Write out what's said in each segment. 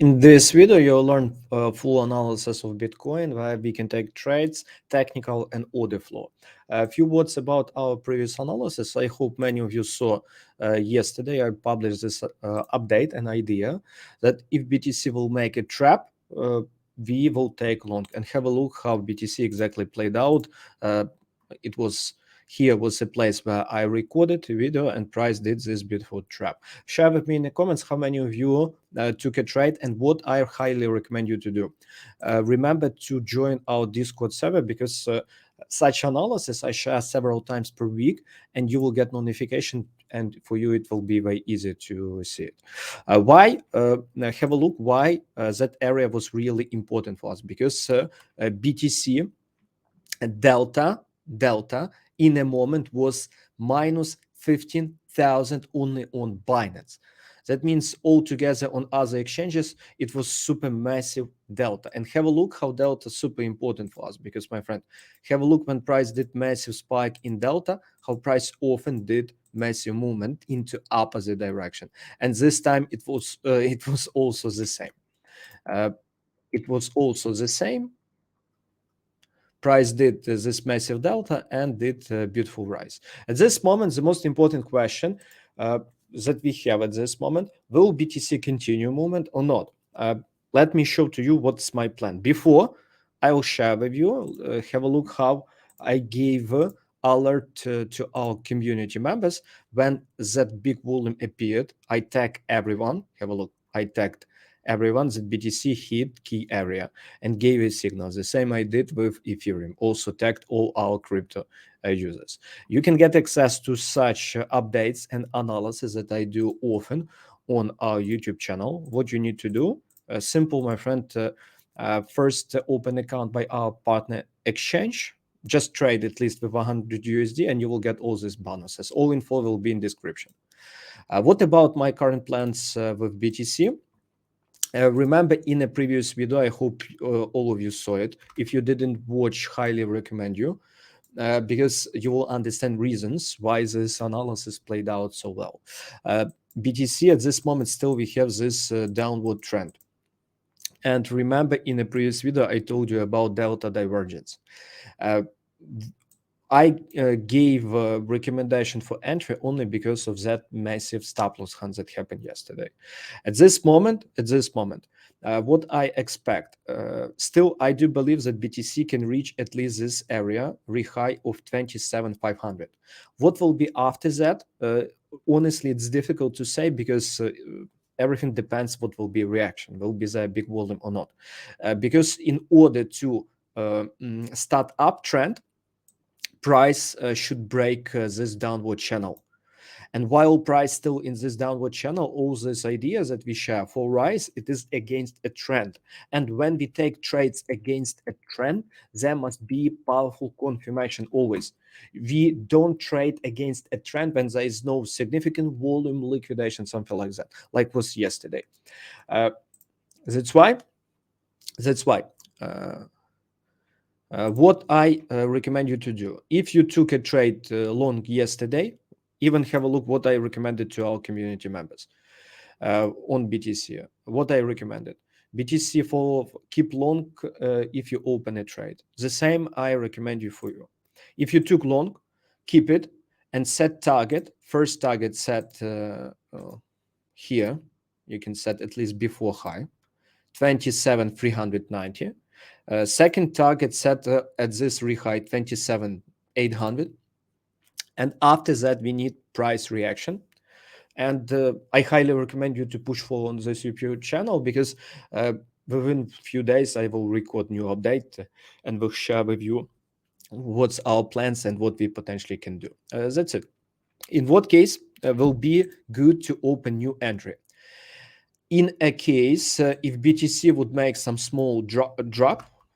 In this video, you'll learn full analysis of Bitcoin, where we can take trades, technical, and order flow. A few words about our previous analysis. I hope many of you saw yesterday I published this update, an idea that if BTC will make a trap, we will take long, and have a look how BTC exactly played out. It was Here was a place where I recorded a video and Price did this beautiful trap. Share with me in the comments how many of you took a trade and what I highly recommend you to do. Remember to join our Discord server because such analysis I share several times per week and you will get notification, and for you it will be very easy to see it. Why? Have a look why that area was really important for us, because BTC delta in a moment was minus 15,000 only on Binance. That means altogether on other exchanges, it was super massive delta. And have a look how delta is super important for us, because, my friend, have a look when price did massive spike in delta, how price often did massive movement into opposite direction. And this time it was also the same. It was also the same. Price did this massive delta and did a beautiful rise. At this moment, the most important question that we have at this moment, will BTC continue movement or not? Let me show to you what's my plan. Before I will share with you, have a look how I gave alert to our community members when that big volume appeared. I tag everyone. Have a look. I tagged everyone that BTC hit key area and gave a signal. The same I did with Ethereum. Also tagged all our crypto users. You can get access to such updates and analysis that I do often on our YouTube channel. What you need to do, simple, my friend. First, open account by our partner exchange. Just trade at least with 100 USD, and you will get all these bonuses. All info will be in description. What about my current plans with BTC? Remember in a previous video, I hope all of you saw it. If you didn't watch, highly recommend you, because you will understand reasons why this analysis played out so well. BTC at this moment, still we have this downward trend. And remember in a previous video, I told you about delta divergence. I gave a recommendation for entry only because of that massive stop loss hunt that happened yesterday. At this moment, what I expect, still I do believe that BTC can reach at least this area, re-high of 27,500. What will be after that? Honestly, it's difficult to say because everything depends what will be reaction. Will be there a big volume or not? Because in order to start uptrend, price should break this downward channel. And while price still in this downward channel, all these ideas that we share for rise, it is against a trend. And when we take trades against a trend, there must be powerful confirmation always. We don't trade against a trend when there is no significant volume liquidation, something like that, like was yesterday. That's why what I recommend you to do, if you took a trade long yesterday, even have a look what I recommended to our community members on BTC. What I recommended, BTC for keep long if you open a trade. The same I recommend you for you. If you took long, keep it and set target. First target set here. You can set at least before high, 27,390. Second target set at this re-high, 27,800. And after that, we need price reaction. And I highly recommend you to push forward on this YouTube channel, because within a few days, I will record new update and will share with you what's our plans and what we potentially can do. That's it. In what case will be good to open new entry? In a case, if BTC would make some small drop,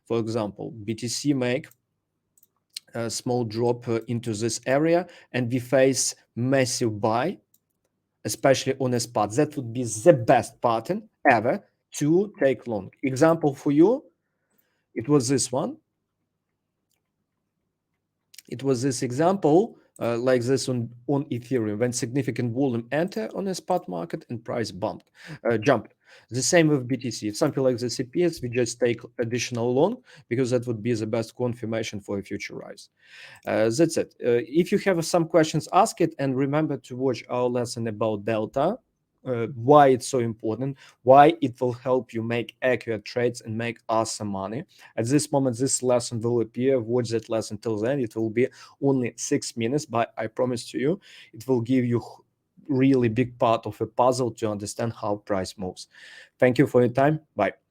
for example, BTC make a small drop into this area and we face massive buy, especially on a spot, that would be the best pattern ever to take long. Example for you, it was this one. It was this example like this on Ethereum, when significant volume enter on a spot market and price jumped. The same with BTC. If something like this appears, we just take additional long, because that would be the best confirmation for a future rise. That's it. If you have some questions, ask it, and remember to watch our lesson about Delta, why it's so important, why it will help you make accurate trades and make awesome money. At this moment, this lesson will appear. Watch that lesson till then. It will be only 6 minutes, but I promise to you, it will give you really big part of a puzzle to understand how price moves. Thank you for your time. Bye.